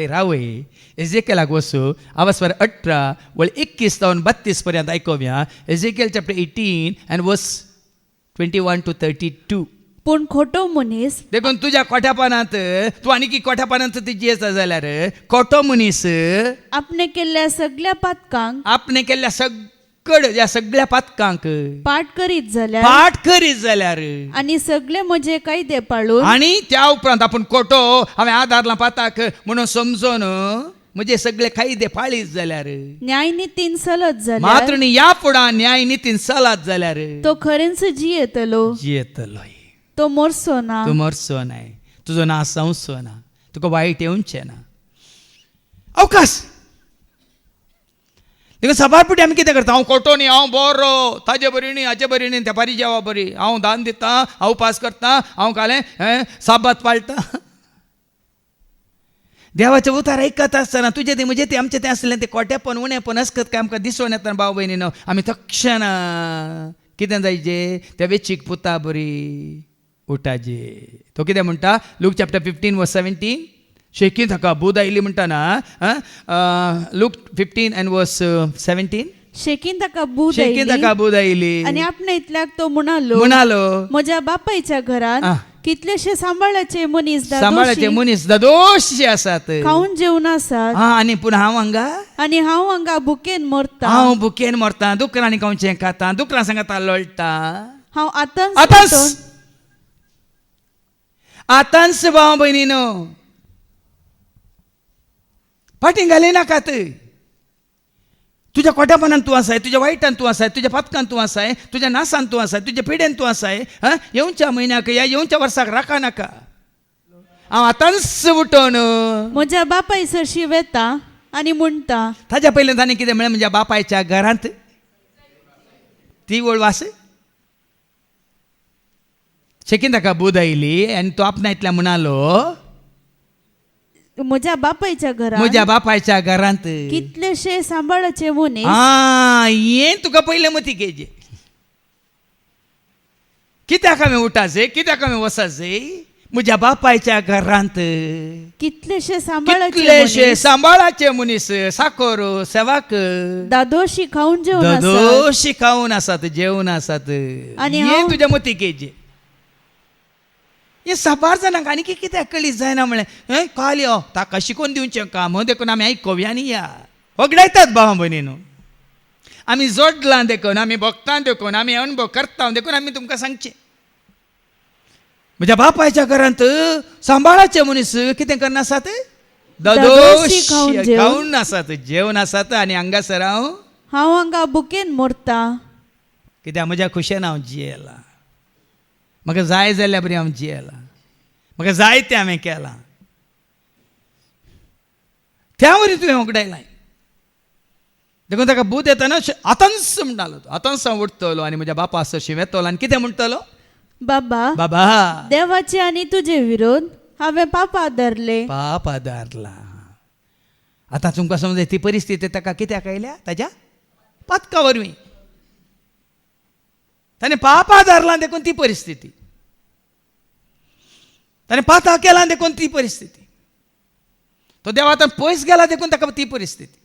ते रावय एजेकेलाक वसू आवाजवर 18 वळ 21 जावन 32 पर्यंत ऐकूया. Ezekiel chapter 18 and verse 21 to 32. पूण खोटो मनीस देखून तुझ्या कोठ्यापणांत तूं आनी कोठ्यापणांत ती जियेता जाल्यार खोटो मनीस आपणे केल्ल्या सगळ्या पातकांक आपणे केल्ल्या ह्या सगळ्या पातकांक पाठ करीत जाल्यार पाठ करीत जाल्यार आणि सगळे म्हजे कायदे पाळून आणि त्या उपरांत आपण खोटो हांवें आदारला पाताक म्हणून समजून म्हणजे सगळे कायदे पाळीत जाल्यार न्याय नितीन चलत मात्र जाल्यार न्ही या फुडां न्याय नितीन चलत जाल्यार तो खरेंच जियेतलो. जियेतलो. तो मोरसो ना. तूं मरचो नाय, तुजो नाश जावचो ना, तुका वायट येवचें ना. अवकाश देखून सबारपुटी आमी कितें करता? हांव खोटो न्ही, हांव बरो, ताजे बरी न्ही, हाजे बरी न्ही, त्या पारी जेवा बरी, हांव दान दिता, हांव उपास करता, हांव कालें साबात पाळटा. देवाचें उतार आयकत आसतना तुजें तें म्हजें तें आमचें तें आसलें तें खोटेपण उणेपण आसकत काय आमकां दिसून येता भाव भयणीनो. आमी तक्षण कितें जायचें त्या वेचीक पुता बरी उठाजे. तो कितें म्हणटा? Look chapter 15 verse 17. शेकी ताका बूद आयली म्हणटाना लूक 15 and verse 17. शेकीन ताका बूद शेकी ताका आयली बूद आयली आणि आपणे इतल्याक तो म्हणालो म्हज्या बापायच्या घरान कितलेशे सांबाळाचे मनीस सांबाळाचे मनीस दादोशी आसात, खाऊन जेवण आसात, आनी पूण हांव हांगा आणि हांव हांगा भुकेन मरता. हांव भुकेन मरता, दुकरांनी खावचें खाता, दुकरां सांगाता लोळटा. हांव आतांच भाव भयणीनो फाटीं घाली नाकात. तुझ्या खोट्यापणान तूं आसाय, तुज्या वायटान तूं आसाय, तुज्या पातकान तूं आसाय, तुज्या नासान तूं आसाय, तुज्या पिड्यान तूं आसाय. येवच्या म्हयन्याक या येवच्या वर्साक राखा नाका. हांव आतांच उठोन म्हज्या बापाय सरशी वेता आनी म्हणटा. ताज्या पयलीं ताणें कितें म्हळें? म्हज्या बापायच्या घरांत ती वळवास शेकीन ताका बूद आयली आनी तो आपणा इतल्या म्हणालो म्हज्या बापायच्या घरान म्हज्या बापायच्या घरांत कितलेशे सांबाळाचे मनीस. हें तुका पयलें मती घेजे. कित्याक हांवें उठाचे, कित्याक हांवें वसाचे? म्हज्या बापायच्या घरांत कितलेशे सांबाळाचे मनीस, साकोर सेवाक दादोशी खाऊन जेवण आसात. दादोशी खावन आसात, जेवण आसात. आनी हें तुज्या मती घेजे. हे साबार जाणांक आनी कित्याक कळीत जायना म्हळें काल यो ताका शिकोवन दिवचें काम देखून आमी आयकोवया आनी या वगडायतात भाव भयणीनो. आमी जोडलां देखून, आमी भक्तां देखून, आमी अनुभव करता देखून आमी तुमकां सांगचें. म्हज्या बापायच्या घरांत सांबाळाचे मनीस कितें करना आसात? दादोशी खावन आसात, जेवण आसात. आनी हांगासर हांव हांगा भुकेन मरता. कित्याक म्हज्या खुशेन हांव जियेला. म्हाका जाय जाल्यार बरी हांव जियेला. म्हाका जाय तें हांवें केलां. त्या वरी तुवें वगडायलां. देखून ताका बूद येताना आतांच म्हणटालो. आतांच हांव उठतलो आनी म्हज्या बापा सरशी वेतलो आनी कितें म्हणटलो? बाबा बाबा देवाचे आनी तुजे विरोध हांवें पाप आदारले. पाप आदारला. आतां तुमकां समज ती परिस्थिती ताका कित्याक आयल्या? ताज्या पातका वरवीं ताणें पाप आदारला देखून ती परिस्थिती. ताणें पाता केला देखून ती परिस्थिती. तो देवातान पयस गेला देखून ताका ती परिस्थिती.